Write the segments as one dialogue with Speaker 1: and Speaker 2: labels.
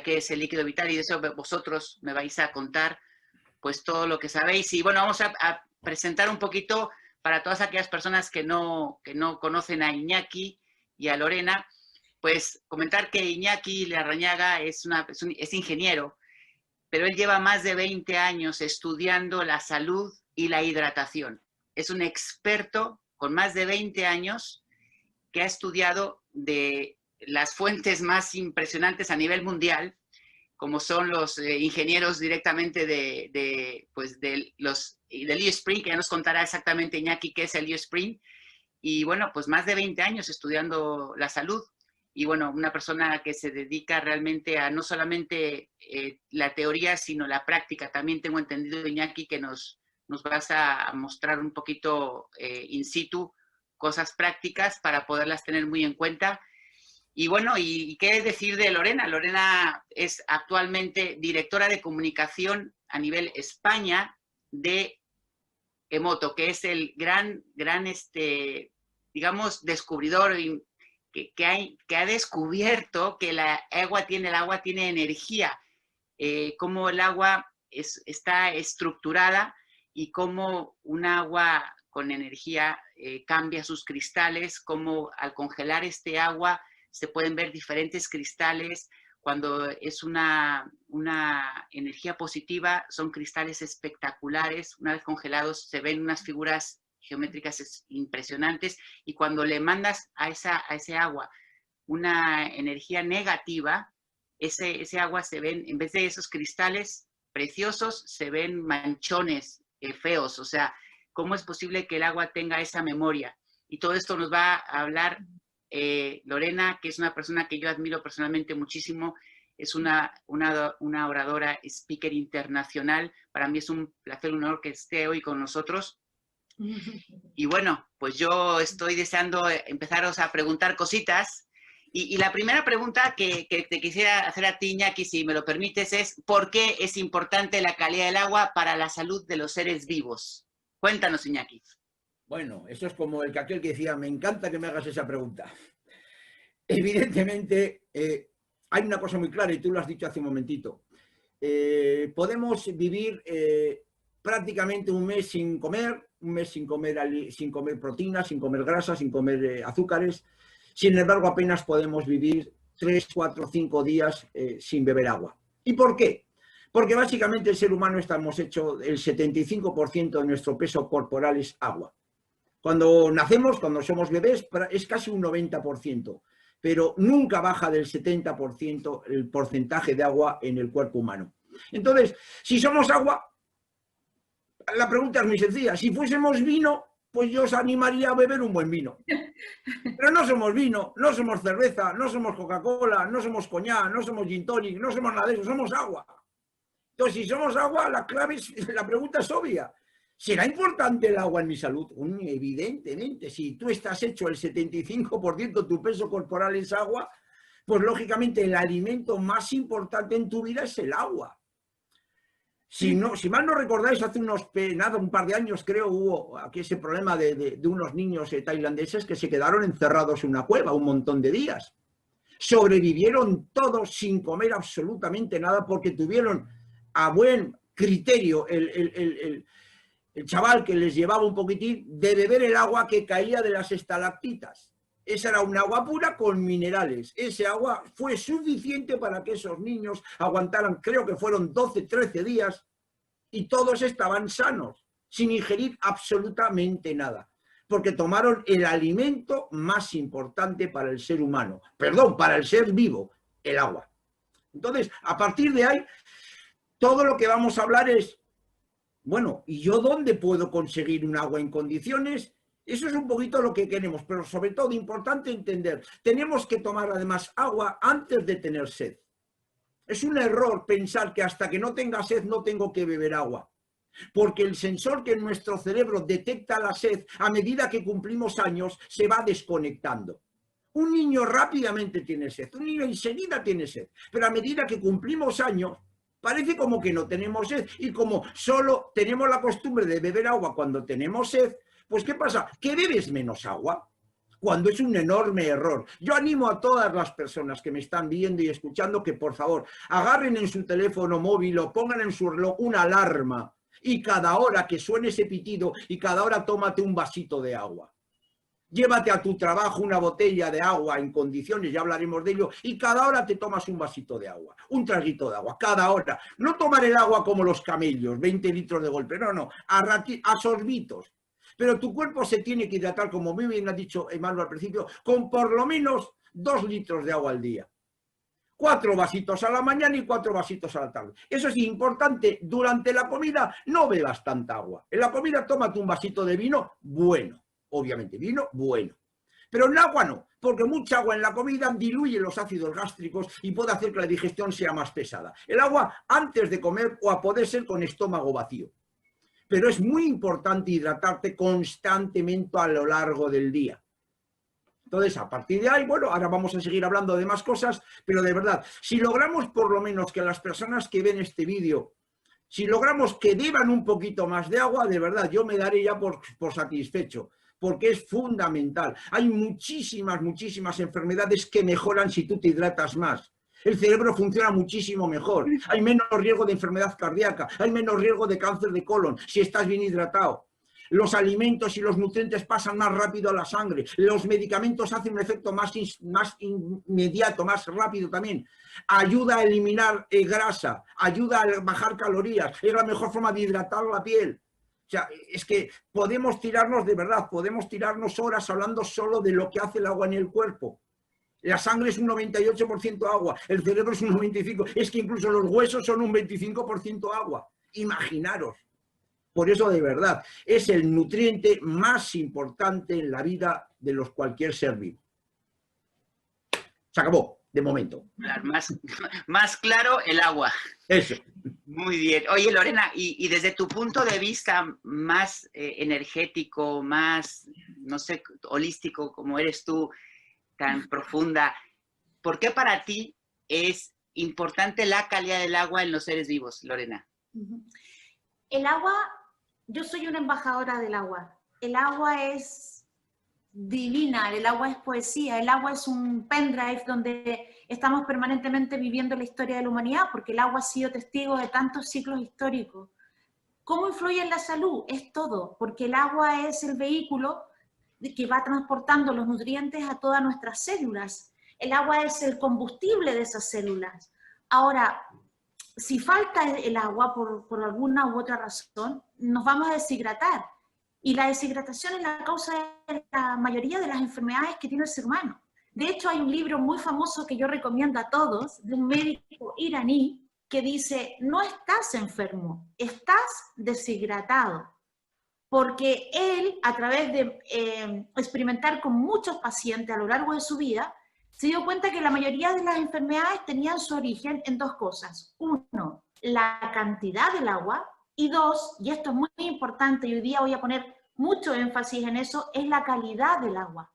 Speaker 1: qué es el líquido vital y de eso vosotros me vais a contar pues todo lo que sabéis. Y bueno, vamos a presentar un poquito para todas aquellas personas que no conocen a Iñaki y a Lorena, pues comentar que Iñaki Larrañaga es ingeniero, pero él lleva más de 20 años estudiando la salud y la hidratación. Es un experto con más de 20 años que ha estudiado de las fuentes más impresionantes a nivel mundial, como son los ingenieros directamente del USpring, que ya nos contará exactamente Iñaki qué es el USpring, y bueno, pues más de 20 años estudiando la salud, y bueno, una persona que se dedica realmente a no solamente la teoría, sino la práctica. También tengo entendido, Iñaki, que nos vas a mostrar un poquito in situ cosas prácticas para poderlas tener muy en cuenta. Y bueno, ¿y qué decir de Lorena? Lorena es actualmente directora de comunicación a nivel España de Emoto, que es el gran digamos, descubridor que ha descubierto que el agua tiene energía, cómo el agua está estructurada y cómo un agua con energía cambia sus cristales, cómo al congelar este agua se pueden ver diferentes cristales. Cuando es una energía positiva, son cristales espectaculares. Una vez congelados, se ven unas figuras geométricas impresionantes. Y cuando le mandas a ese agua una energía negativa, ese agua se ven, en vez de esos cristales preciosos, se ven manchones feos. O sea, ¿cómo es posible que el agua tenga esa memoria? Y todo esto nos va a hablar Lorena, que es una persona que yo admiro personalmente muchísimo. Es una oradora, speaker internacional. Para mí es un placer, un honor que esté hoy con nosotros. Y bueno, pues yo estoy deseando empezaros a preguntar cositas. Y la primera pregunta que te quisiera hacer a ti, Iñaki, si me lo permites, es ¿por qué es importante la calidad del agua para la salud de los seres vivos? Cuéntanos, Iñaki.
Speaker 2: Bueno, eso es como aquel que decía, me encanta que me hagas esa pregunta. Evidentemente, hay una cosa muy clara, y tú lo has dicho hace un momentito. Podemos vivir prácticamente un mes sin comer, sin comer proteínas, sin comer grasas, sin comer azúcares. Sin embargo, apenas podemos vivir 3, 4, 5 días sin beber agua. ¿Y por qué? Porque básicamente el ser humano estamos hecho, el 75% de nuestro peso corporal es agua. Cuando nacemos, cuando somos bebés, es casi un 90%, pero nunca baja del 70% el porcentaje de agua en el cuerpo humano. Entonces, si somos agua, la pregunta es muy sencilla. Si fuésemos vino, pues yo os animaría a beber un buen vino. Pero no somos vino, no somos cerveza, no somos Coca-Cola, no somos coñac, no somos gin tonic, no somos nada de eso, somos agua. Entonces, si somos agua, la pregunta es obvia. ¿Será importante el agua en mi salud? Evidentemente, si tú estás hecho el 75% de tu peso corporal es agua, pues lógicamente el alimento más importante en tu vida es el agua. Si mal no recordáis, hace un par de años creo hubo aquí ese problema de unos niños tailandeses que se quedaron encerrados en una cueva un montón de días. Sobrevivieron todos sin comer absolutamente nada porque tuvieron a buen criterio el chaval que les llevaba un poquitín de beber el agua que caía de las estalactitas. Esa era un agua pura con minerales. Ese agua fue suficiente para que esos niños aguantaran, creo que fueron 12, 13 días, y todos estaban sanos, sin ingerir absolutamente nada, porque tomaron el alimento más importante para el ser humano, perdón, para el ser vivo, el agua. Entonces, a partir de ahí, todo lo que vamos a hablar es, bueno, ¿y yo dónde puedo conseguir un agua en condiciones? Eso es un poquito lo que queremos, pero sobre todo importante entender, tenemos que tomar además agua antes de tener sed. Es un error pensar que hasta que no tenga sed no tengo que beber agua, porque el sensor que en nuestro cerebro detecta la sed a medida que cumplimos años se va desconectando. Un niño rápidamente tiene sed, un niño enseguida tiene sed, pero a medida que cumplimos años parece como que no tenemos sed, y como solo tenemos la costumbre de beber agua cuando tenemos sed, pues ¿qué pasa? Que bebes menos agua. cuando es un enorme error. Yo animo a todas las personas que me están viendo y escuchando que, por favor, agarren en su teléfono móvil o pongan en su reloj una alarma y cada hora que suene ese pitido y cada hora tómate un vasito de agua. Llévate a tu trabajo una botella de agua en condiciones, ya hablaremos de ello, y cada hora te tomas un vasito de agua, un traguito de agua, cada hora. No tomar el agua como los camellos, 20 litros de golpe, no, a sorbitos. Pero tu cuerpo se tiene que hidratar, como muy bien ha dicho Emmanuel al principio, con por lo menos 2 litros de agua al día. 4 vasitos a la mañana y 4 vasitos a la tarde. Eso es importante, durante la comida no bebas tanta agua. En la comida tómate un vasito de vino bueno. Obviamente, vino bueno. Pero el agua no, porque mucha agua en la comida diluye los ácidos gástricos y puede hacer que la digestión sea más pesada. El agua antes de comer o a poder ser con estómago vacío. Pero es muy importante hidratarte constantemente a lo largo del día. Entonces, a partir de ahí, bueno, ahora vamos a seguir hablando de más cosas, pero de verdad, si logramos por lo menos que las personas que ven este vídeo, si logramos que beban un poquito más de agua, de verdad, yo me daré ya por satisfecho, porque es fundamental. Hay muchísimas enfermedades que mejoran si tú te hidratas más. El cerebro funciona muchísimo mejor, hay menos riesgo de enfermedad cardíaca, hay menos riesgo de cáncer de colon si estás bien hidratado. Los alimentos y los nutrientes pasan más rápido a la sangre, los medicamentos hacen un efecto más inmediato, más rápido también. Ayuda a eliminar grasa, ayuda a bajar calorías, es la mejor forma de hidratar la piel. O sea, es que podemos tirarnos, de verdad, podemos tirarnos horas hablando solo de lo que hace el agua en el cuerpo. La sangre es un 98% agua, el cerebro es un 95%, es que incluso los huesos son un 25% agua. Imaginaros. Por eso, de verdad, es el nutriente más importante en la vida de cualquier ser vivo. Se acabó, de momento.
Speaker 1: Más claro, el agua.
Speaker 2: Eso.
Speaker 1: Muy bien. Oye, Lorena, y desde tu punto de vista más energético, más, no sé, holístico, como eres tú, tan profunda, ¿por qué para ti es importante la calidad del agua en los seres vivos, Lorena?
Speaker 3: El agua, yo soy una embajadora del agua. El agua es divina, el agua es poesía, el agua es un pendrive donde estamos permanentemente viviendo la historia de la humanidad, porque el agua ha sido testigo de tantos ciclos históricos. ¿Cómo influye en la salud? Es todo, porque el agua es el vehículo que va transportando los nutrientes a todas nuestras células. El agua es el combustible de esas células. Ahora, si falta el agua por alguna u otra razón, nos vamos a deshidratar. Y la deshidratación es la causa de la mayoría de las enfermedades que tiene el ser humano. De hecho, hay un libro muy famoso que yo recomiendo a todos, de un médico iraní, que dice, no estás enfermo, estás deshidratado. Porque él, a través de experimentar con muchos pacientes a lo largo de su vida, se dio cuenta que la mayoría de las enfermedades tenían su origen en 2 cosas. 1, la cantidad del agua, y 2, y esto es muy importante, y hoy día voy a poner mucho énfasis en eso, es la calidad del agua.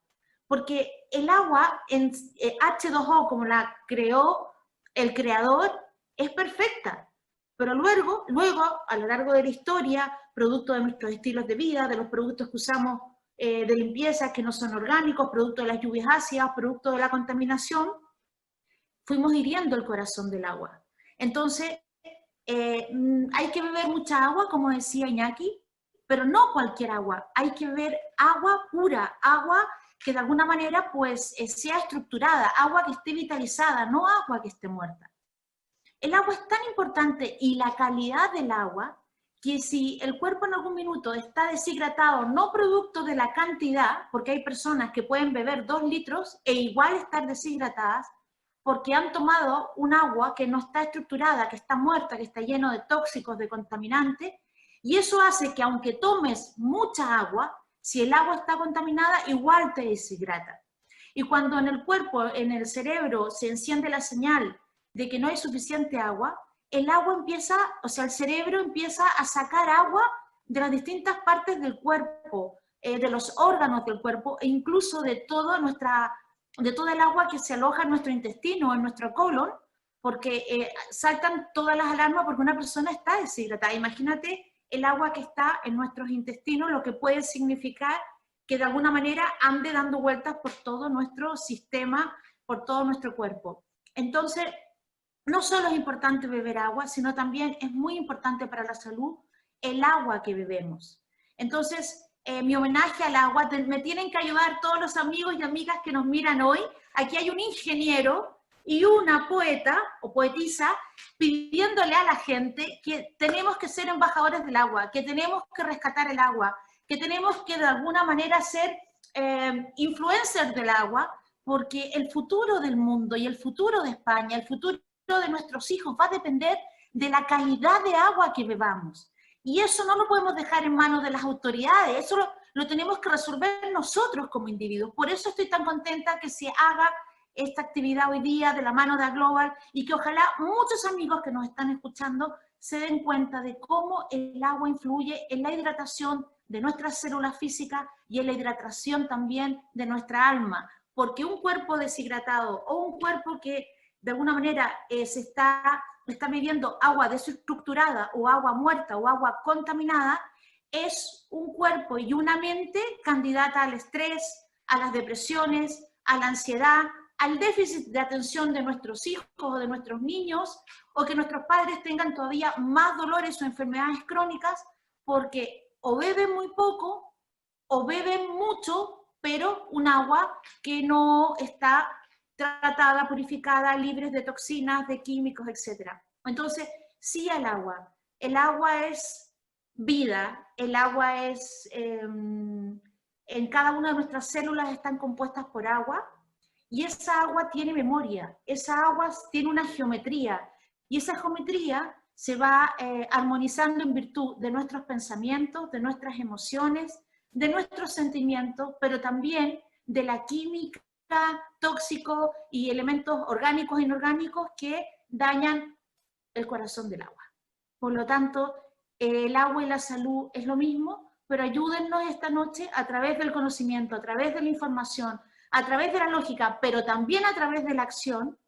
Speaker 3: Porque el agua en H2O, como la creó el creador, es perfecta. Pero luego, a lo largo de la historia, producto de nuestros estilos de vida, de los productos que usamos de limpieza que no son orgánicos, producto de las lluvias ácidas, producto de la contaminación, fuimos hiriendo el corazón del agua. Entonces, hay que beber mucha agua, como decía Iñaki, pero no cualquier agua. Hay que beber agua pura, agua que de alguna manera pues sea estructurada, agua que esté vitalizada, no agua que esté muerta. El agua es tan importante y la calidad del agua que si el cuerpo en algún minuto está deshidratado, no producto de la cantidad, porque hay personas que pueden beber 2 litros e igual estar deshidratadas, porque han tomado un agua que no está estructurada, que está muerta, que está lleno de tóxicos, de contaminantes, y eso hace que aunque tomes mucha agua, si el agua está contaminada, igual te deshidrata. Y cuando en el cuerpo, en el cerebro, se enciende la señal de que no hay suficiente agua, el agua empieza, o sea, el cerebro empieza a sacar agua de las distintas partes del cuerpo, de los órganos del cuerpo, e incluso de todo el agua que se aloja en nuestro intestino, en nuestro colon, porque saltan todas las alarmas porque una persona está deshidratada. Imagínate el agua que está en nuestros intestinos, lo que puede significar que de alguna manera ande dando vueltas por todo nuestro sistema, por todo nuestro cuerpo. Entonces, no solo es importante beber agua, sino también es muy importante para la salud el agua que bebemos. Entonces, mi homenaje al agua, me tienen que ayudar todos los amigos y amigas que nos miran hoy. Aquí hay un ingeniero y una poeta o poetisa pidiéndole a la gente que tenemos que ser embajadores del agua, que tenemos que rescatar el agua, que tenemos que de alguna manera ser influencers del agua, porque el futuro del mundo y el futuro de España, el futuro de nuestros hijos va a depender de la calidad de agua que bebamos. Y eso no lo podemos dejar en manos de las autoridades, eso lo tenemos que resolver nosotros como individuos. Por eso estoy tan contenta que se haga esta actividad hoy día de la mano de A-Global y que ojalá muchos amigos que nos están escuchando se den cuenta de cómo el agua influye en la hidratación de nuestras células físicas y en la hidratación también de nuestra alma. Porque un cuerpo deshidratado o un cuerpo que de alguna manera está bebiendo agua desestructurada o agua muerta o agua contaminada, es un cuerpo y una mente candidata al estrés, a las depresiones, a la ansiedad, al déficit de atención de nuestros hijos o de nuestros niños, o que nuestros padres tengan todavía más dolores o enfermedades crónicas porque o beben muy poco o beben mucho, pero un agua que no está tratada, purificada, libres de toxinas, de químicos, etc. Entonces, sí al agua. El agua es vida, el agua es... en cada una de nuestras células están compuestas por agua, y esa agua tiene memoria, esa agua tiene una geometría, y esa geometría se va armonizando en virtud de nuestros pensamientos, de nuestras emociones, de nuestros sentimientos, pero también de la química, tóxicos y elementos orgánicos e inorgánicos que dañan el corazón del agua. Por lo tanto, el agua y la salud es lo mismo, pero ayúdennos esta noche a través del conocimiento, a través de la información, a través de la lógica, pero también a través de la acción,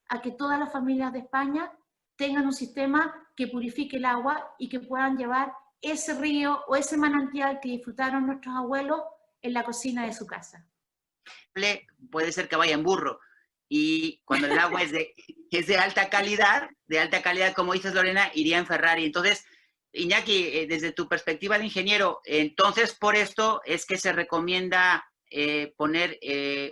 Speaker 3: a que todas las familias de España tengan un sistema que purifique el agua y que puedan llevar ese río o ese manantial que disfrutaron nuestros abuelos en la cocina de su casa.
Speaker 1: Puede ser que vaya en burro, y cuando el agua es de alta calidad, como dices, Lorena, iría en Ferrari. Entonces, Iñaki, desde tu perspectiva de ingeniero, entonces por esto es que se recomienda poner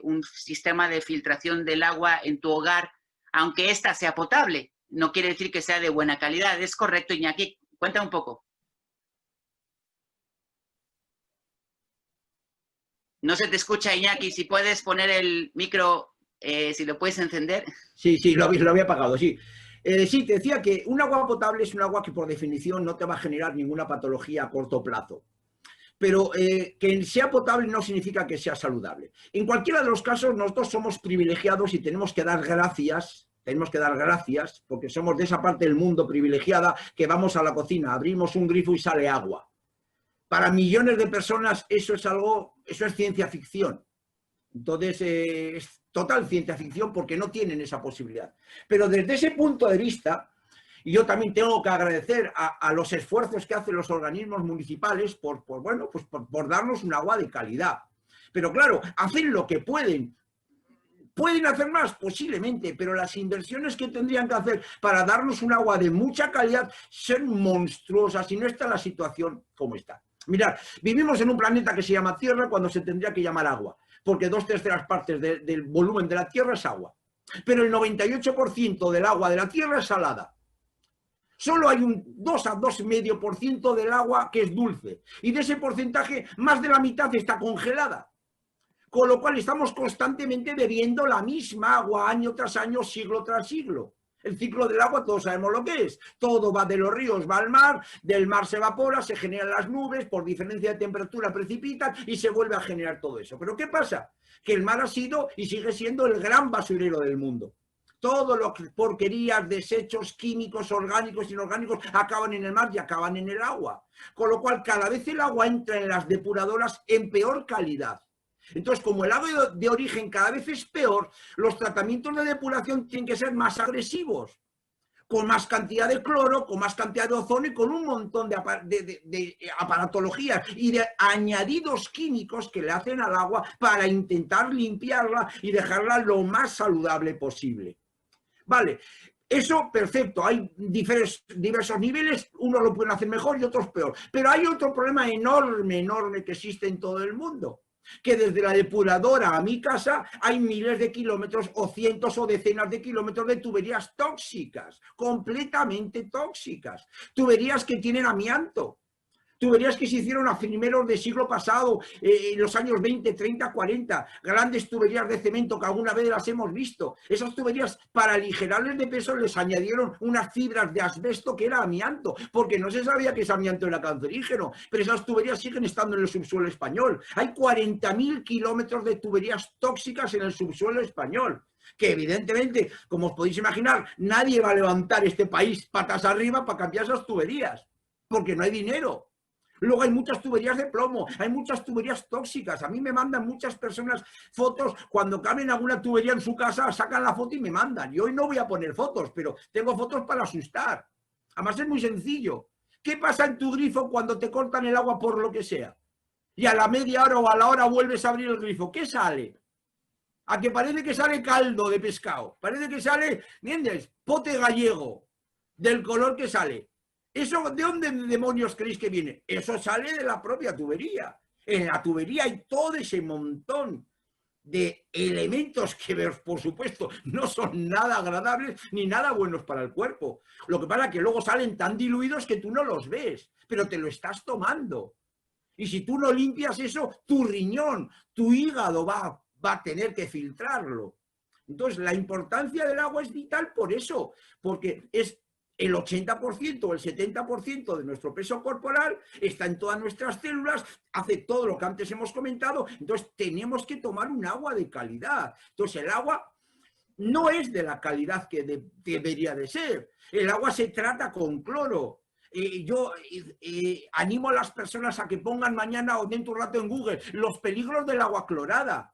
Speaker 1: un sistema de filtración del agua en tu hogar, aunque ésta sea potable. No quiere decir que sea de buena calidad. ¿Es correcto, Iñaki? Cuéntame un poco. No se te escucha, Iñaki. Si puedes poner el micro, si lo puedes encender.
Speaker 2: Sí, lo había apagado, sí. Sí, te decía que un agua potable es un agua que por definición no te va a generar ninguna patología a corto plazo. Pero que sea potable no significa que sea saludable. En cualquiera de los casos, nosotros somos privilegiados y tenemos que dar gracias, porque somos de esa parte del mundo privilegiada que vamos a la cocina, abrimos un grifo y sale agua. Para millones de personas eso es ciencia ficción. Entonces, es total ciencia ficción porque no tienen esa posibilidad. Pero desde ese punto de vista, y yo también tengo que agradecer a los esfuerzos que hacen los organismos municipales por darnos un agua de calidad. Pero claro, hacen lo que pueden. ¿Pueden hacer más? Posiblemente, pero las inversiones que tendrían que hacer para darnos un agua de mucha calidad son monstruosas y no está la situación como está. Mirad, vivimos en un planeta que se llama Tierra cuando se tendría que llamar agua, porque 2/3 partes del volumen de la Tierra es agua. Pero el 98% del agua de la Tierra es salada. Solo hay un 2 a 2,5% del agua que es dulce. Y de ese porcentaje, más de la mitad está congelada. Con lo cual estamos constantemente bebiendo la misma agua año tras año, siglo tras siglo. El ciclo del agua todos sabemos lo que es. Todo va de los ríos, va al mar, del mar se evapora, se generan las nubes, por diferencia de temperatura precipitan y se vuelve a generar todo eso. ¿Pero qué pasa? Que el mar ha sido y sigue siendo el gran basurero del mundo. Todo lo que porquerías, desechos químicos, orgánicos, inorgánicos, acaban en el mar y acaban en el agua. Con lo cual cada vez el agua entra en las depuradoras en peor calidad. Entonces, como el agua de origen cada vez es peor, los tratamientos de depuración tienen que ser más agresivos. con más cantidad de cloro, con más cantidad de ozono y con un montón de aparatologías y de añadidos químicos que le hacen al agua para intentar limpiarla y dejarla lo más saludable posible. Vale, eso perfecto, hay diversos niveles, unos lo pueden hacer mejor y otros peor, pero hay otro problema enorme que existe en todo el mundo, que desde la depuradora a mi casa hay miles de kilómetros o cientos o decenas de kilómetros de tuberías tóxicas, completamente tóxicas, tuberías que tienen amianto, tuberías que se hicieron a primeros del siglo pasado, en los años 20, 30, 40, grandes tuberías de cemento que alguna vez las hemos visto. Esas tuberías, para aligerarles de peso, les añadieron unas fibras de asbesto que era amianto, porque no se sabía que ese amianto era cancerígeno, pero esas tuberías siguen estando en el subsuelo español. Hay 40.000 kilómetros de tuberías tóxicas en el subsuelo español, que evidentemente, como os podéis imaginar, nadie va a levantar este país patas arriba para cambiar esas tuberías, porque no hay dinero. Luego hay muchas tuberías de plomo, hay muchas tuberías tóxicas. A mí me mandan muchas personas fotos cuando caben alguna tubería en su casa, sacan la foto y me mandan. Y hoy no voy a poner fotos, pero tengo fotos para asustar. Además es muy sencillo. ¿Qué pasa en tu grifo cuando te cortan el agua por lo que sea? Y a la media hora o a la hora vuelves a abrir el grifo. ¿Qué sale? A que parece que sale caldo de pescado. Parece que sale, ¿entiendes? Pote gallego, del color que sale. ¿Eso de dónde demonios creéis que viene? Eso sale de la propia tubería. En la tubería hay todo ese montón de elementos que, por supuesto, no son nada agradables ni nada buenos para el cuerpo. Lo que pasa es que luego salen tan diluidos que tú no los ves, pero te lo estás tomando. Y si tú no limpias eso, tu riñón, tu hígado va a tener que filtrarlo. Entonces, la importancia del agua es vital por eso, porque es el 80% o el 70% de nuestro peso corporal, está en todas nuestras células, hace todo lo que antes hemos comentado, entonces tenemos que tomar un agua de calidad. Entonces el agua no es de la calidad que debería de ser. El agua se trata con cloro. Yo animo a las personas a que pongan mañana o dentro de un rato en Google los peligros del agua clorada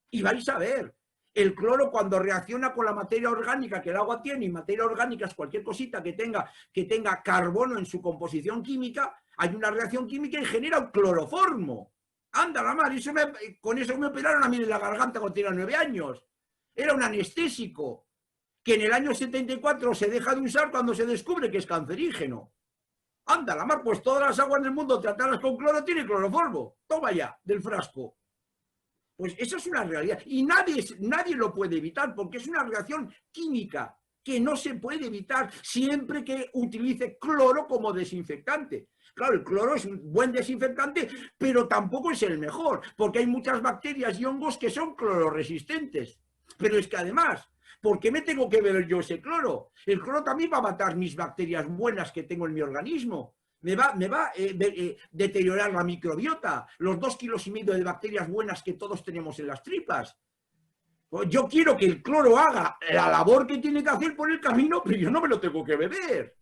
Speaker 2: y vais a ver. El cloro, cuando reacciona con la materia orgánica que el agua tiene, y materia orgánica es cualquier cosita que tenga carbono en su composición química, hay una reacción química y genera un cloroformo. Anda la madre, con eso me operaron a mí en la garganta cuando tenía 9 años. Era un anestésico que en el año 74 se deja de usar cuando se descubre que es cancerígeno. Anda la mar, pues todas las aguas del mundo tratadas con cloro tienen cloroformo. Toma ya, del frasco. Pues eso es una realidad y nadie lo puede evitar porque es una reacción química que no se puede evitar siempre que utilice cloro como desinfectante. Claro, el cloro es un buen desinfectante, pero tampoco es el mejor, porque hay muchas bacterias y hongos que son clororesistentes. Pero es que además, ¿por qué me tengo que beber yo ese cloro? El cloro también va a matar mis bacterias buenas que tengo en mi organismo. Me va a deteriorar la microbiota, los 2,5 kilos de bacterias buenas que todos tenemos en las tripas. Pues yo quiero que el cloro haga la labor que tiene que hacer por el camino, pero yo no me lo tengo que beber.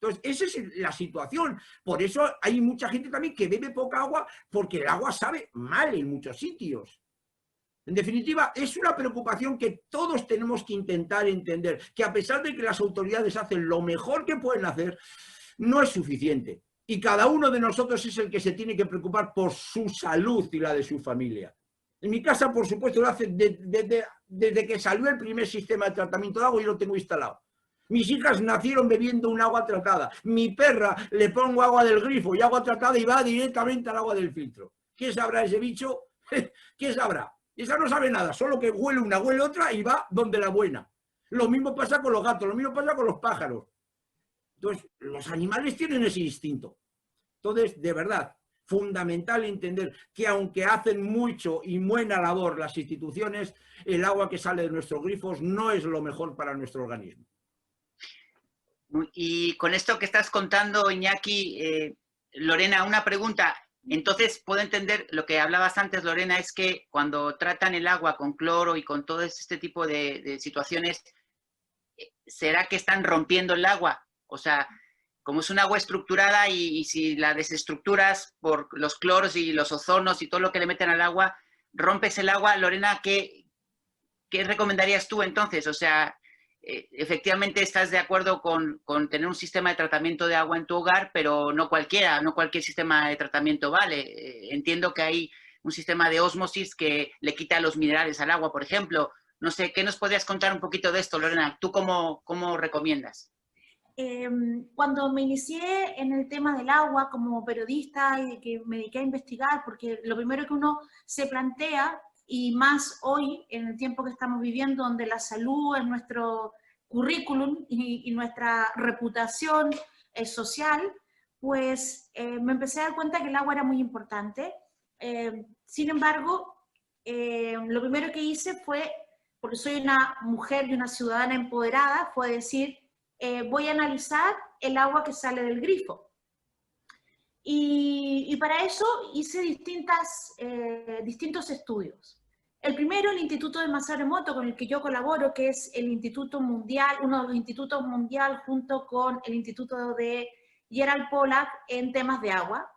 Speaker 2: Entonces, esa es la situación. Por eso hay mucha gente también que bebe poca agua, porque el agua sabe mal en muchos sitios. En definitiva, es una preocupación que todos tenemos que intentar entender, que a pesar de que las autoridades hacen lo mejor que pueden hacer, no es suficiente. Y cada uno de nosotros es el que se tiene que preocupar por su salud y la de su familia. En mi casa, por supuesto, lo hace desde que salió el primer sistema de tratamiento de agua y lo tengo instalado. Mis hijas nacieron bebiendo un agua tratada. Mi perra le pongo agua del grifo y agua tratada y va directamente al agua del filtro. ¿Qué sabrá ese bicho? ¿Qué sabrá? Esa no sabe nada, solo que huele una, huele otra y va donde la buena. Lo mismo pasa con los gatos, lo mismo pasa con los pájaros. Entonces, los animales tienen ese instinto. Entonces, de verdad, fundamental entender que aunque hacen mucho y buena labor las instituciones, el agua que sale de nuestros grifos no es lo mejor para nuestro organismo.
Speaker 1: Y con esto que estás contando, Iñaki, Lorena, una pregunta. Entonces, puedo entender, lo que hablabas antes, Lorena, es que cuando tratan el agua con cloro y con todo este tipo de situaciones, ¿será que están rompiendo el agua? O sea, como es un agua estructurada y si la desestructuras por los cloros y los ozonos y todo lo que le meten al agua, rompes el agua. Lorena, ¿qué recomendarías tú entonces? O sea, efectivamente estás de acuerdo con tener un sistema de tratamiento de agua en tu hogar, pero no cualquier sistema de tratamiento vale. Entiendo que hay un sistema de ósmosis que le quita los minerales al agua, por ejemplo. No sé, ¿qué nos podrías contar un poquito de esto, Lorena? ¿Tú cómo recomiendas?
Speaker 3: Cuando me inicié en el tema del agua como periodista y que me dediqué a investigar, porque lo primero que uno se plantea, y más hoy en el tiempo que estamos viviendo, donde la salud es nuestro currículum y nuestra reputación social, pues me empecé a dar cuenta que el agua era muy importante. Sin embargo, lo primero que hice fue, porque soy una mujer y una ciudadana empoderada, fue decir, voy a analizar el agua que sale del grifo. Y para eso hice distintos estudios. El primero, el Instituto de Masaru Emoto, con el que yo colaboro, que es el Instituto Mundial, uno de los institutos mundial junto con el Instituto de Gerald Pollack en temas de agua.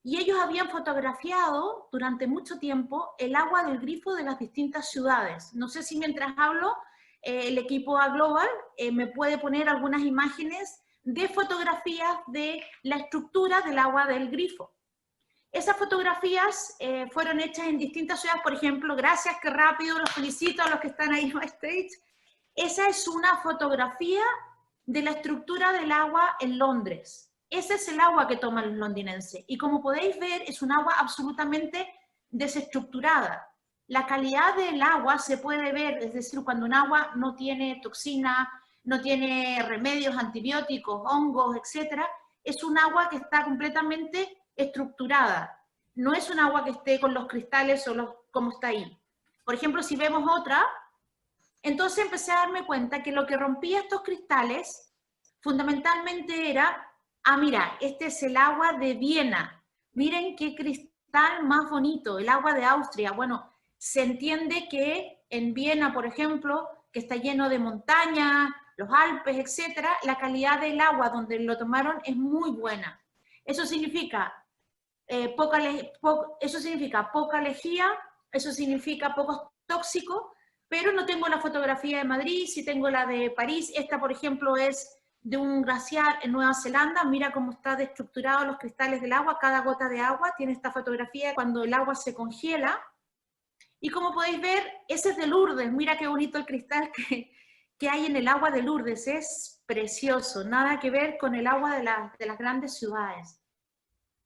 Speaker 3: Y ellos habían fotografiado durante mucho tiempo el agua del grifo de las distintas ciudades. No sé si mientras hablo, el equipo A Global me puede poner algunas imágenes de fotografías de la estructura del agua del grifo. Esas fotografías fueron hechas en distintas ciudades, por ejemplo, gracias, qué rápido, los felicito a los que están ahí en backstage. Esa es una fotografía de la estructura del agua en Londres. Ese es el agua que toman los londinenses. Y como podéis ver, es un agua absolutamente desestructurada. La calidad del agua se puede ver, es decir, cuando un agua no tiene toxina, no tiene remedios, antibióticos, hongos, etc., es un agua que está completamente estructurada. No es un agua que esté con los cristales o como está ahí. Por ejemplo, si vemos otra, entonces empecé a darme cuenta que lo que rompía estos cristales fundamentalmente era, mira, este es el agua de Viena. Miren qué cristal más bonito, el agua de Austria. Bueno, se entiende que en Viena, por ejemplo, que está lleno de montañas, los Alpes, etc., la calidad del agua donde lo tomaron es muy buena. Eso significa, poca lejía, eso significa poco tóxico, pero no tengo la fotografía de Madrid, sí tengo la de París. Esta, por ejemplo, es de un glaciar en Nueva Zelanda. Mira cómo está destructurado los cristales del agua, cada gota de agua tiene esta fotografía cuando el agua se congela. Y como podéis ver, ese es de Lourdes. Mira qué bonito el cristal que hay en el agua de Lourdes, es precioso, nada que ver con el agua de las grandes ciudades.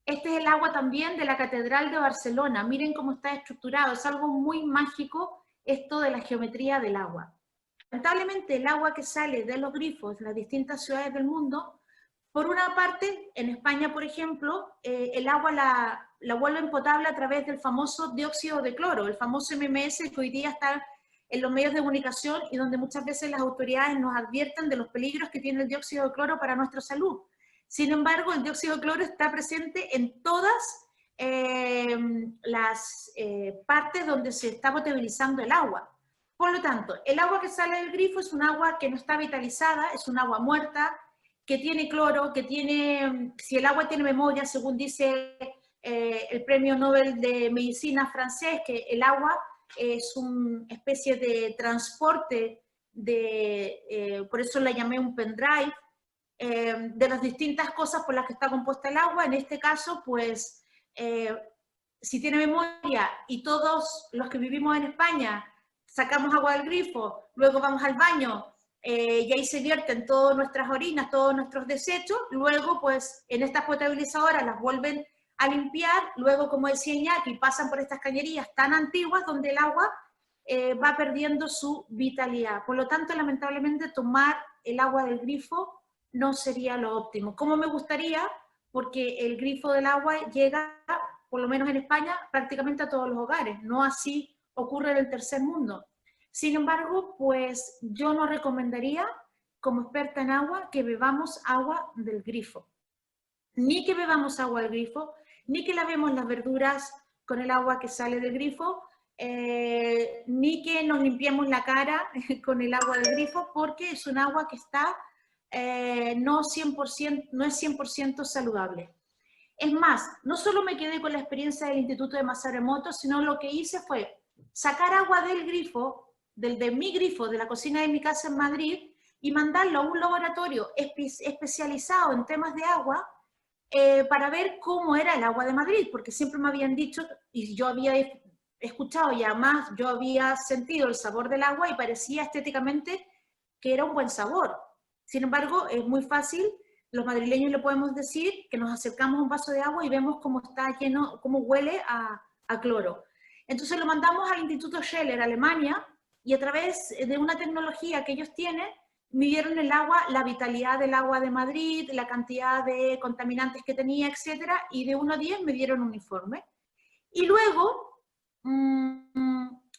Speaker 3: Este es el agua también de la Catedral de Barcelona. Miren cómo está estructurado, es algo muy mágico esto de la geometría del agua. Lamentablemente el agua que sale de los grifos en las distintas ciudades del mundo, por una parte, en España, por ejemplo, el agua la vuelven potable a través del famoso dióxido de cloro, el famoso MMS que hoy día está en los medios de comunicación y donde muchas veces las autoridades nos advierten de los peligros que tiene el dióxido de cloro para nuestra salud. Sin embargo, el dióxido de cloro está presente en todas las partes donde se está potabilizando el agua. Por lo tanto, el agua que sale del grifo es un agua que no está vitalizada, es un agua muerta, que tiene cloro, que tiene, si el agua tiene memoria, según dice el Premio Nobel de Medicina francés, que el agua es una especie de transporte, por eso la llamé un pendrive, de las distintas cosas por las que está compuesta el agua. En este caso, pues, si tiene memoria y todos los que vivimos en España sacamos agua del grifo, luego vamos al baño y ahí se vierten todas nuestras orinas, todos nuestros desechos, luego pues en estas potabilizadoras las vuelven a limpiar, luego como decía Iñaki, pasan por estas cañerías tan antiguas donde el agua va perdiendo su vitalidad. Por lo tanto, lamentablemente tomar el agua del grifo no sería lo óptimo. Como me gustaría, porque el grifo del agua llega, por lo menos en España, prácticamente a todos los hogares, no así ocurre en el tercer mundo. Sin embargo, pues yo no recomendaría, como experta en agua, que bebamos agua del grifo. Ni que bebamos agua del grifo, ni que lavemos las verduras con el agua que sale del grifo, ni que nos limpiemos la cara con el agua del grifo, porque es un agua que está no es 100% saludable. Es más, no solo me quedé con la experiencia del Instituto de Masaru Emoto, sino lo que hice fue sacar agua del grifo de mi grifo, de la cocina de mi casa en Madrid, y mandarlo a un laboratorio especializado en temas de agua para ver cómo era el agua de Madrid, porque siempre me habían dicho, y yo había escuchado y además yo había sentido el sabor del agua y parecía estéticamente que era un buen sabor. Sin embargo, es muy fácil, los madrileños le podemos decir que nos acercamos a un vaso de agua y vemos cómo está lleno, cómo huele a cloro. Entonces lo mandamos al Instituto Scheller, Alemania, y a través de una tecnología que ellos tienen, midieron el agua, la vitalidad del agua de Madrid, la cantidad de contaminantes que tenía, etcétera, y de 1 a 10 me dieron un informe. Y luego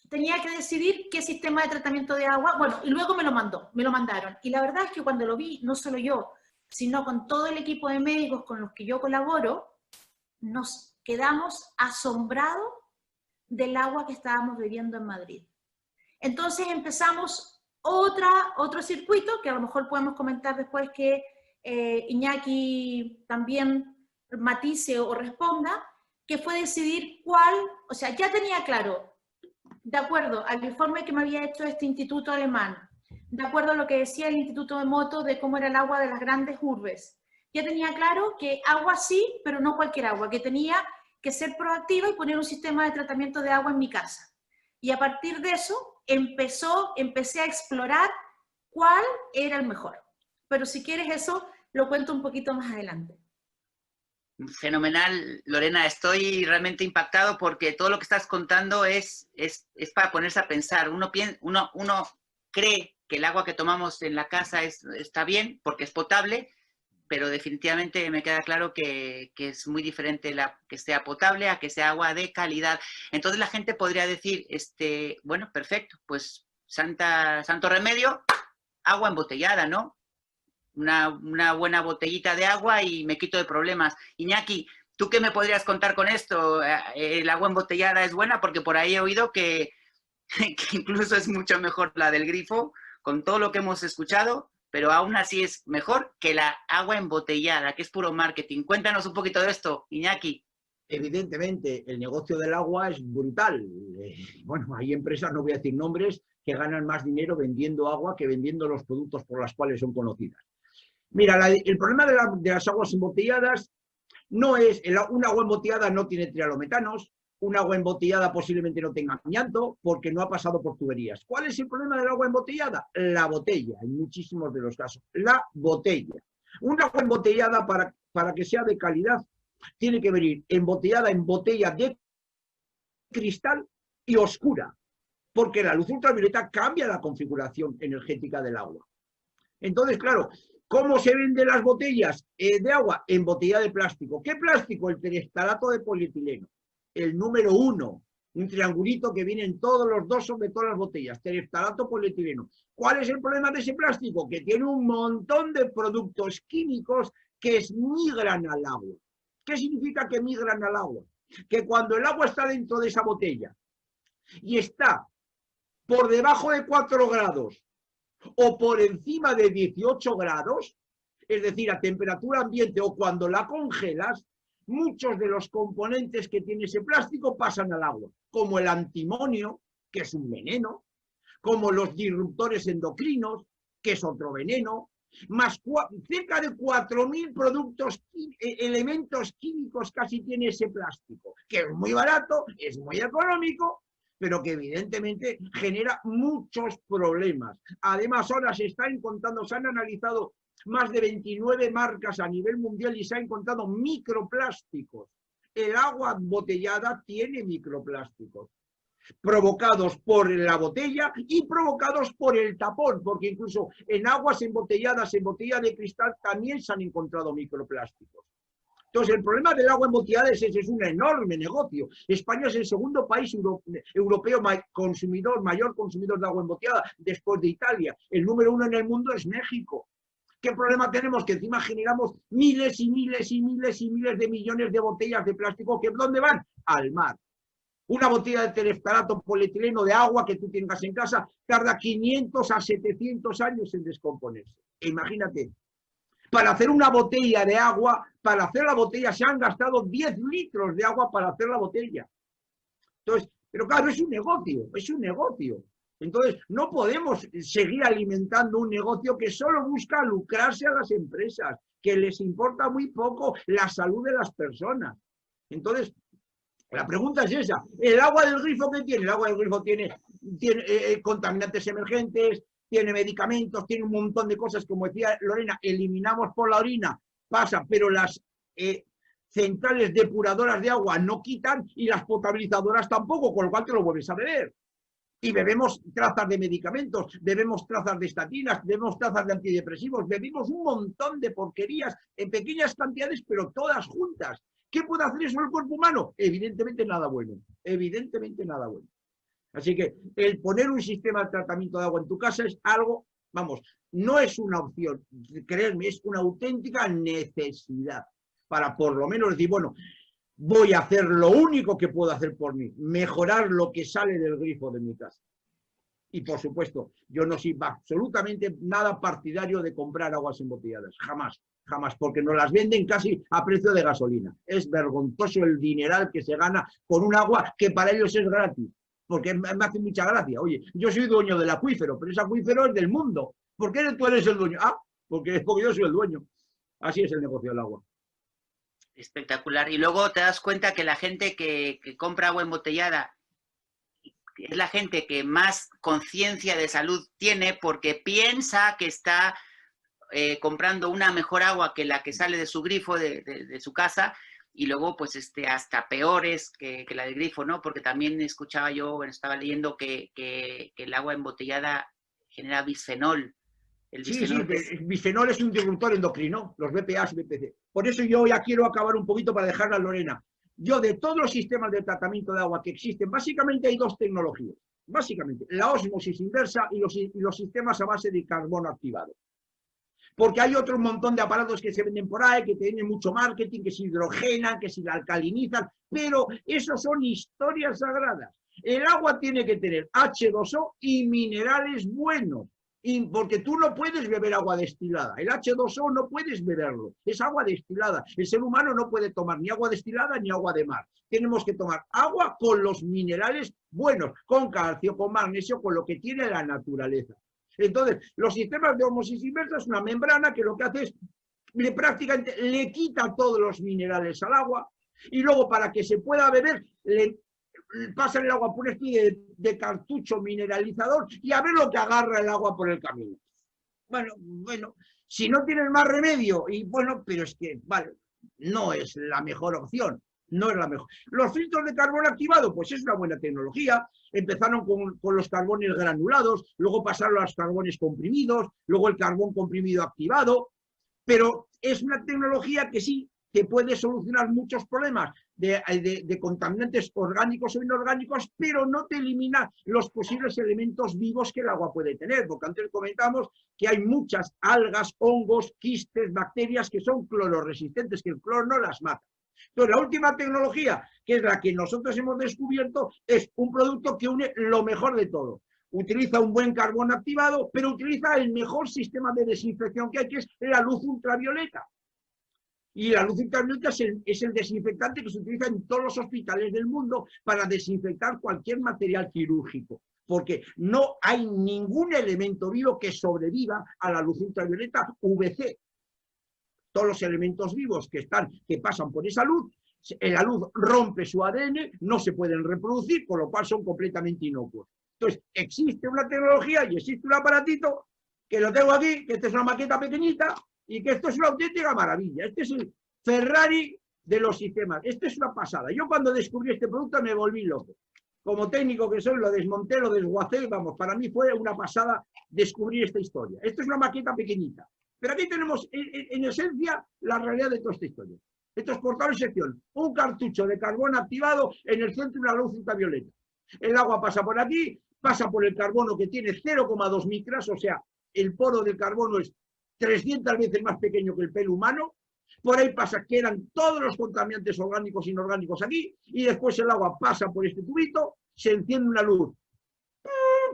Speaker 3: tenía que decidir qué sistema de tratamiento de agua, bueno, y luego me lo mandaron. Y la verdad es que cuando lo vi, no solo yo, sino con todo el equipo de médicos con los que yo colaboro, nos quedamos asombrados del agua que estábamos bebiendo en Madrid. Entonces empezamos otro circuito, que a lo mejor podemos comentar después que Iñaki también matice o responda, que fue decidir cuál, o sea, ya tenía claro, de acuerdo al informe que me había hecho este instituto alemán, de acuerdo a lo que decía el Instituto de Moto de cómo era el agua de las grandes urbes, ya tenía claro que agua sí, pero no cualquier agua, que tenía que ser proactiva y poner un sistema de tratamiento de agua en mi casa. Y a partir de eso empecé a explorar cuál era el mejor. Pero si quieres eso, lo cuento un poquito más adelante.
Speaker 1: Fenomenal, Lorena. Estoy realmente impactado porque todo lo que estás contando es para ponerse a pensar. Uno cree que el agua que tomamos en la casa está bien porque es potable, pero definitivamente me queda claro que es muy diferente que sea potable a que sea agua de calidad. Entonces la gente podría decir, bueno, perfecto, pues santo remedio, agua embotellada, ¿no? Una buena botellita de agua y me quito de problemas. Iñaki, ¿tú qué me podrías contar con esto? ¿El agua embotellada es buena? Porque por ahí he oído que incluso es mucho mejor la del grifo, con todo lo que hemos escuchado, pero aún así es mejor que la agua embotellada, que es puro marketing. Cuéntanos un poquito de esto, Iñaki.
Speaker 2: Evidentemente, el negocio del agua es brutal. Bueno, hay empresas, no voy a decir nombres, que ganan más dinero vendiendo agua que vendiendo los productos por los cuales son conocidas. Mira, el problema de las aguas embotelladas no es, un agua embotellada no tiene trialometanos, un agua embotellada posiblemente no tenga amianto porque no ha pasado por tuberías. ¿Cuál es el problema del agua embotellada? La botella, en muchísimos de los casos. La botella. Un agua embotellada para que sea de calidad tiene que venir embotellada en botella de cristal y oscura, porque la luz ultravioleta cambia la configuración energética del agua. Entonces, claro, ¿cómo se venden las botellas de agua? En botella de plástico. ¿Qué plástico? El terestalato de polietileno. El número 1, un triangulito que viene en todos los dosos de todas las botellas, terestalato polietileno. ¿Cuál es el problema de ese plástico? Que tiene un montón de productos químicos que migran al agua. ¿Qué significa que migran al agua? Que cuando el agua está dentro de esa botella y está por debajo de 4 grados o por encima de 18 grados, es decir, a temperatura ambiente o cuando la congelas, muchos de los componentes que tiene ese plástico pasan al agua, como el antimonio, que es un veneno, como los disruptores endocrinos, que es otro veneno, más cerca de 4.000 elementos químicos casi tiene ese plástico, que es muy barato, es muy económico, pero que evidentemente genera muchos problemas. Además, ahora se han analizado más de 29 marcas a nivel mundial y se han encontrado microplásticos. El agua embotellada tiene microplásticos, provocados por la botella y provocados por el tapón, porque incluso en aguas embotelladas, en botella de cristal, también se han encontrado microplásticos. Entonces, el problema del agua embotellada es un enorme negocio. España es el segundo país europeo mayor consumidor de agua embotellada, después de Italia. El número 1 en el mundo es México. ¿Qué problema tenemos? Que encima generamos miles y miles y miles y miles de millones de botellas de plástico que ¿dónde van? Al mar. Una botella de terestalato polietileno de agua que tú tengas en casa tarda 500 a 700 años en descomponerse. Imagínate. Para hacer una botella de agua, para hacer la botella se han gastado 10 litros de agua para hacer la botella. Entonces, pero claro, es un negocio, es un negocio. Entonces, no podemos seguir alimentando un negocio que solo busca lucrarse a las empresas, que les importa muy poco la salud de las personas. Entonces, la pregunta es esa. ¿El agua del grifo qué tiene? El agua del grifo tiene contaminantes emergentes, tiene medicamentos, tiene un montón de cosas, como decía Lorena, eliminamos por la orina, pasa, pero las centrales depuradoras de agua no quitan y las potabilizadoras tampoco, con lo cual te lo vuelves a beber. Y bebemos trazas de medicamentos, bebemos trazas de estatinas, bebemos trazas de antidepresivos, bebimos un montón de porquerías en pequeñas cantidades, pero todas juntas. ¿Qué puede hacer eso el cuerpo humano? Evidentemente nada bueno, evidentemente nada bueno. Así que el poner un sistema de tratamiento de agua en tu casa es algo, vamos, no es una opción, creedme, es una auténtica necesidad para por lo menos decir, bueno, voy a hacer lo único que puedo hacer por mí, mejorar lo que sale del grifo de mi casa. Y por supuesto, yo no soy absolutamente nada partidario de comprar aguas embotelladas, jamás, jamás, porque nos las venden casi a precio de gasolina. Es vergonzoso el dineral que se gana con un agua que para ellos es gratis, porque me hace mucha gracia. Oye, yo soy dueño del acuífero, pero ese acuífero es del mundo. ¿Por qué tú eres el dueño? Ah, porque yo soy el dueño. Así es el negocio del agua.
Speaker 1: Espectacular. Y luego te das cuenta que la gente que compra agua embotellada es la gente que más conciencia de salud tiene porque piensa que está comprando una mejor agua que la que sale de su grifo, de su casa, y luego pues hasta peores que la del grifo, ¿no? Porque también escuchaba yo, bueno, estaba leyendo que el agua embotellada genera bisfenol. El bisfenol
Speaker 2: el bisfenol es un disruptor endocrino, los BPAs y BPC. Por eso yo ya quiero acabar un poquito para dejarla a Lorena. Yo, de todos los sistemas de tratamiento de agua que existen, básicamente hay dos tecnologías. Básicamente, la ósmosis inversa y los sistemas a base de carbono activado. Porque hay otro montón de aparatos que se venden por ahí, que tienen mucho marketing, que se hidrogenan, que se la alcalinizan, pero esos son historias sagradas. El agua tiene que tener H2O y minerales buenos. Porque tú no puedes beber agua destilada. El H2O no puedes beberlo. Es agua destilada. El ser humano no puede tomar ni agua destilada ni agua de mar. Tenemos que tomar agua con los minerales buenos, con calcio, con magnesio, con lo que tiene la naturaleza. Entonces, los sistemas de ósmosis inversa es una membrana que lo que hace es prácticamente le quita todos los minerales al agua y luego para que se pueda beber le pasan el agua por una especie de cartucho mineralizador y a ver lo que agarra el agua por el camino. Bueno, si no tienes más remedio, y bueno, pero es que, vale, no es la mejor opción, no es la mejor. Los filtros de carbono activado, pues es una buena tecnología. Empezaron con los carbones granulados, luego pasaron a los carbones comprimidos, luego el carbón comprimido activado, pero es una tecnología que sí, que puede solucionar muchos problemas de contaminantes orgánicos o inorgánicos, pero no te elimina los posibles elementos vivos que el agua puede tener, porque antes comentamos que hay muchas algas, hongos, quistes, bacterias que son clororesistentes, que el cloro no las mata. Entonces, la última tecnología, que es la que nosotros hemos descubierto, es un producto que une lo mejor de todo. Utiliza un buen carbón activado, pero utiliza el mejor sistema de desinfección que hay, que es la luz ultravioleta. Y la luz ultravioleta es el desinfectante que se utiliza en todos los hospitales del mundo para desinfectar cualquier material quirúrgico, porque no hay ningún elemento vivo que sobreviva a la luz ultravioleta UVC. Todos los elementos vivos que pasan por esa luz, la luz rompe su ADN, no se pueden reproducir, con lo cual son completamente inocuos. Entonces, existe una tecnología y existe un aparatito, que lo tengo aquí, que esta es una maqueta pequeñita, y que esto es una auténtica maravilla. Este es el Ferrari de los sistemas. Esto es una pasada. Yo cuando descubrí este producto me volví loco. Como técnico que soy, lo desmonté, lo desguacé, vamos, para mí fue una pasada descubrir esta historia. Esto es una maqueta pequeñita. Pero aquí tenemos, en esencia, la realidad de toda esta historia. Esto es por tal sección. Un cartucho de carbón activado en el centro de una luz ultravioleta. El agua pasa por aquí, pasa por el carbono que tiene 0,2 micras, o sea, el poro del carbono es 300 veces más pequeño que el pelo humano. Por ahí pasa, quedan todos los contaminantes orgánicos e inorgánicos aquí, y después el agua pasa por este tubito, se enciende una luz,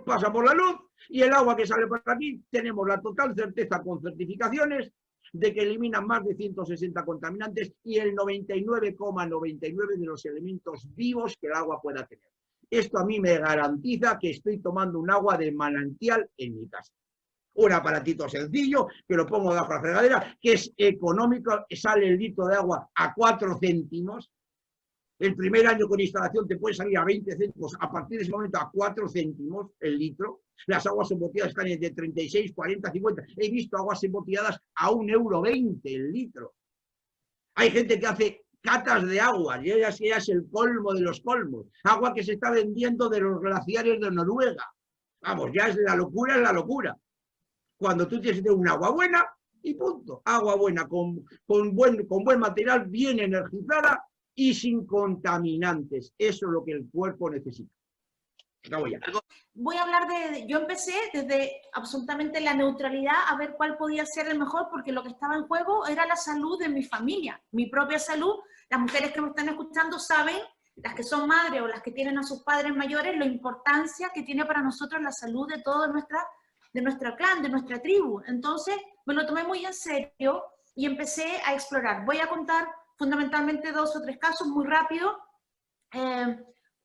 Speaker 2: pasa por la luz, y el agua que sale por aquí, tenemos la total certeza con certificaciones de que eliminan más de 160 contaminantes y el 99,99 de los elementos vivos que el agua pueda tener. esto a mí me garantiza que estoy tomando un agua de manantial en mi casa. Un aparatito sencillo, que lo pongo debajo de la fregadera, que es económico, sale el litro de agua a 4 céntimos. El primer año con instalación te puede salir a 20 céntimos, a partir de ese momento a 4 céntimos el litro. Las aguas embotelladas están entre 36, 40, 50. He visto aguas embotelladas a 1,20 € el litro. Hay gente que hace catas de agua, y ya es el colmo de los colmos. Agua que se está vendiendo de los glaciares de Noruega. Vamos, ya es la locura, es la locura. Cuando tú tienes que tener un agua buena y punto. Agua buena, con buen material, bien energizada y sin contaminantes. Eso es lo que el cuerpo necesita. Acabo ya.
Speaker 3: Voy a hablar yo empecé desde absolutamente la neutralidad a ver cuál podía ser el mejor, porque lo que estaba en juego era la salud de mi familia, mi propia salud. Las mujeres que me están escuchando saben, las que son madres o las que tienen a sus padres mayores, la importancia que tiene para nosotros la salud de todo nuestro clan, de nuestra tribu. Entonces me lo tomé muy en serio y empecé a explorar. Voy a contar fundamentalmente 2 o 3 casos muy rápido.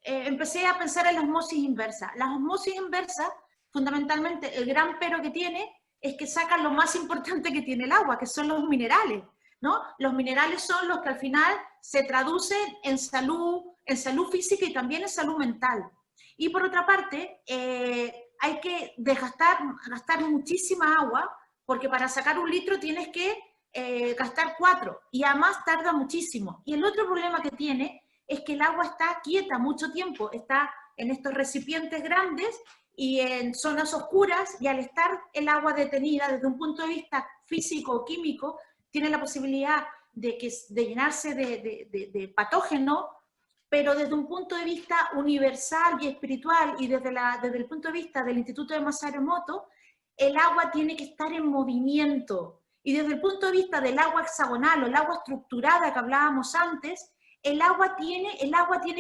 Speaker 3: Empecé a pensar en la osmosis inversa. La osmosis inversa, fundamentalmente, el gran pero que tiene es que sacan lo más importante que tiene el agua, que son los minerales, ¿no? Los minerales son los que al final se traducen en salud física y también en salud mental. Y por otra parte, hay que gastar muchísima agua, porque para sacar 1 litro tienes que gastar 4, y además tarda muchísimo. Y el otro problema que tiene es que el agua está quieta mucho tiempo, está en estos recipientes grandes y en zonas oscuras, y al estar el agua detenida desde un punto de vista físico o químico, tiene la posibilidad de llenarse de patógenos, pero desde un punto de vista universal y espiritual, y desde el punto de vista del Instituto de Masaru Emoto, el agua tiene que estar en movimiento. Y desde el punto de vista del agua hexagonal o el agua estructurada que hablábamos antes, el agua tiene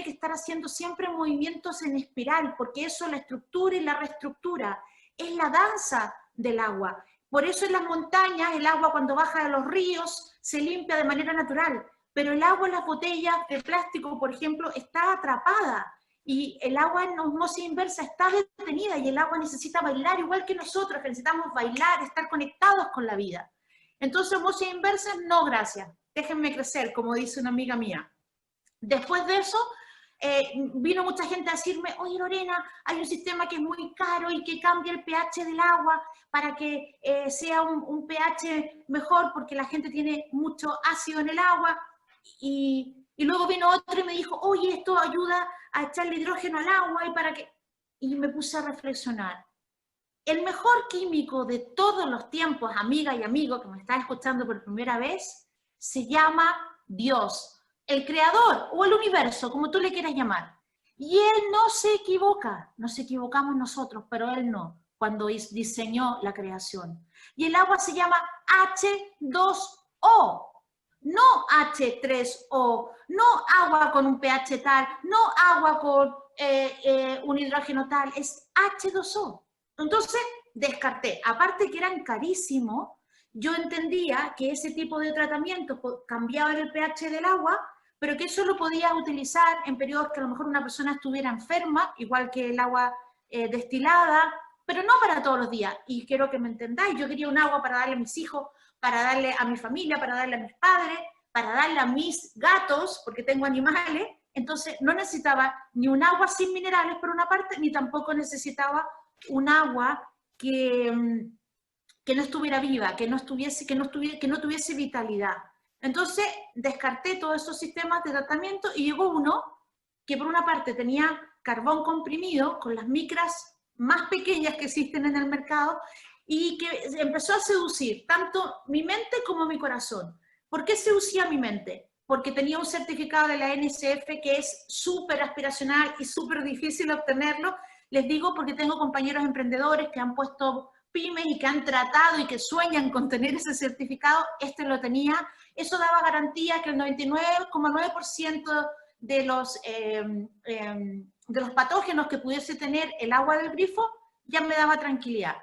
Speaker 3: que estar haciendo siempre movimientos en espiral, porque eso la estructura y la reestructura. Es la danza del agua. Por eso en las montañas el agua, cuando baja de los ríos, se limpia de manera natural, pero el agua en las botellas de plástico, por ejemplo, está atrapada, y el agua en osmosis inversa está detenida, y el agua necesita bailar igual que nosotros, que necesitamos bailar, estar conectados con la vida. Entonces, osmosis inversa, no gracias, déjenme crecer, como dice una amiga mía. Después de eso, vino mucha gente a decirme, oye Lorena, hay un sistema que es muy caro y que cambia el pH del agua para que sea un pH mejor, porque la gente tiene mucho ácido en el agua. Y luego vino otro y me dijo, oye, esto ayuda a echarle hidrógeno al agua y me puse a reflexionar. El mejor químico de todos los tiempos, amiga y amigo que me estás escuchando por primera vez, se llama Dios. El creador o el universo, como tú le quieras llamar. Y él no se equivoca, nos equivocamos nosotros, pero él no, cuando diseñó la creación. Y el agua se llama H2O, no H3O, no agua con un pH tal, no agua con un hidrógeno tal, es H2O. Entonces descarté, aparte que eran carísimos, yo entendía que ese tipo de tratamientos cambiaban el pH del agua, pero que eso lo podías utilizar en periodos que a lo mejor una persona estuviera enferma, igual que el agua destilada, pero no para todos los días. Y quiero que me entendáis, yo quería un agua para darle a mis hijos, para darle a mi familia, para darle a mis padres, para darle a mis gatos, porque tengo animales. Entonces no necesitaba ni un agua sin minerales por una parte, ni tampoco necesitaba un agua que no estuviera viva, que no tuviese vitalidad. Entonces descarté todos esos sistemas de tratamiento y llegó uno que por una parte tenía carbón comprimido con las micras más pequeñas que existen en el mercado y que empezó a seducir tanto mi mente como mi corazón. ¿Por qué seducía mi mente? Porque tenía un certificado de la NSF que es súper aspiracional y súper difícil obtenerlo. Les digo porque tengo compañeros emprendedores que han puesto pymes y que han tratado y que sueñan con tener ese certificado. Este lo tenía. Eso daba garantía que el 99,9% de los patógenos que pudiese tener el agua del grifo ya me daba tranquilidad.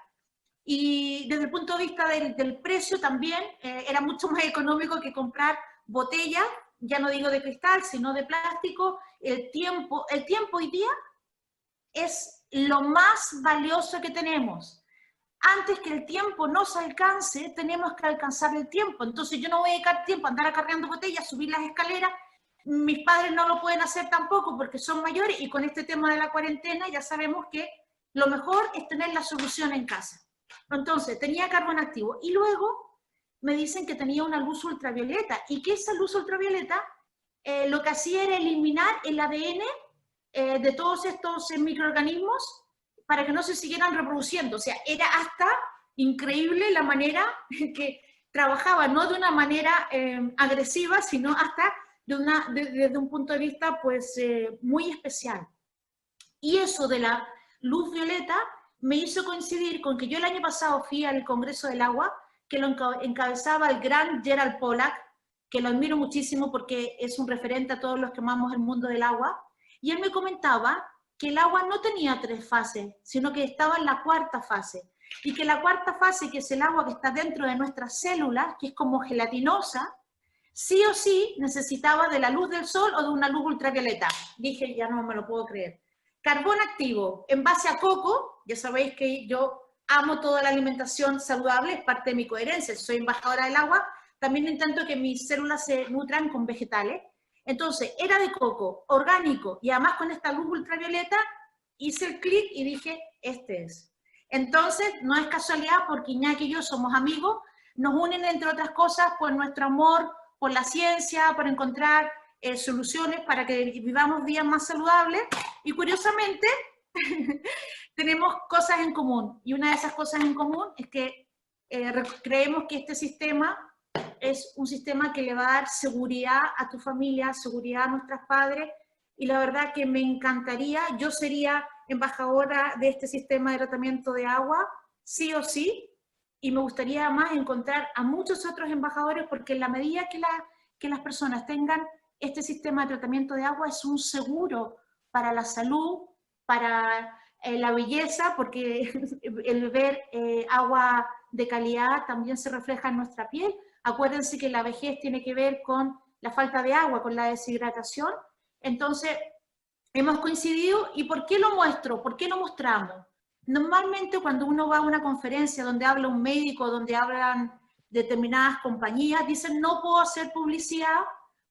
Speaker 3: Y desde el punto de vista del precio también era mucho más económico que comprar botellas, ya no digo de cristal, sino de plástico. El tiempo hoy día es lo más valioso que tenemos. Antes que el tiempo nos alcance, tenemos que alcanzar el tiempo. Entonces yo no voy a dedicar tiempo a andar acarreando botellas, subir las escaleras. Mis padres no lo pueden hacer tampoco porque son mayores, y con este tema de la cuarentena ya sabemos que lo mejor es tener la solución en casa. Entonces tenía carbón activo, y luego me dicen que tenía una luz ultravioleta, y que esa luz ultravioleta lo que hacía era eliminar el ADN de todos estos microorganismos para que no se siguieran reproduciendo. O sea, era hasta increíble la manera que trabajaba, no de una manera agresiva, sino hasta desde un punto de vista pues muy especial. Y eso de la luz violeta me hizo coincidir con que yo el año pasado fui al Congreso del Agua, que lo encabezaba el gran Gerald Pollack, que lo admiro muchísimo porque es un referente a todos los que amamos el mundo del agua, y él me comentaba que el agua no tenía 3 fases, sino que estaba en la 4ª fase, y que la 4ª fase, que es el agua que está dentro de nuestras células, que es como gelatinosa, sí o sí necesitaba de la luz del sol o de una luz ultravioleta. Dije, ya no me lo puedo creer. Carbón activo, en base a coco, ya sabéis que yo amo toda la alimentación saludable, es parte de mi coherencia, soy embajadora del agua, también intento que mis células se nutran con vegetales. Entonces, era de coco, orgánico, y además con esta luz ultravioleta, hice el clic y dije, este es. Entonces, no es casualidad, porque Iñaki y yo somos amigos, nos unen, entre otras cosas, por nuestro amor por la ciencia, por encontrar soluciones para que vivamos días más saludables, y curiosamente tenemos cosas en común, y una de esas cosas en común es que creemos que este sistema es un sistema que le va a dar seguridad a tu familia, seguridad a nuestros padres, y la verdad que me encantaría, yo sería embajadora de este sistema de tratamiento de agua, sí o sí, y me gustaría además encontrar a muchos otros embajadores, porque en la medida que las personas tengan este sistema de tratamiento de agua, es un seguro para la salud, para la belleza, porque el beber agua de calidad también se refleja en nuestra piel. Acuérdense que la vejez tiene que ver con la falta de agua, con la deshidratación. Entonces, hemos coincidido. ¿Y por qué lo muestro? ¿Por qué lo mostramos? Normalmente cuando uno va a una conferencia donde habla un médico, donde hablan determinadas compañías, dicen no puedo hacer publicidad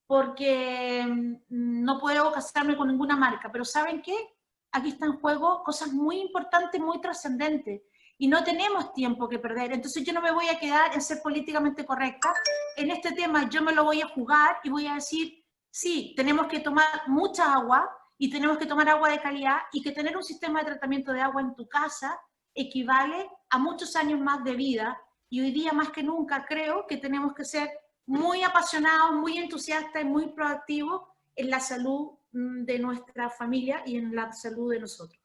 Speaker 3: porque no puedo casarme con ninguna marca. Pero ¿saben qué? Aquí está en juego cosas muy importantes, muy trascendentes, y no tenemos tiempo que perder. Entonces yo no me voy a quedar en ser políticamente correcta. En este tema yo me lo voy a jugar y voy a decir, sí, tenemos que tomar mucha agua, y tenemos que tomar agua de calidad, y que tener un sistema de tratamiento de agua en tu casa equivale a muchos años más de vida, y hoy día más que nunca creo que tenemos que ser muy apasionados, muy entusiastas y muy proactivos en la salud de nuestra familia y en la salud de nosotros.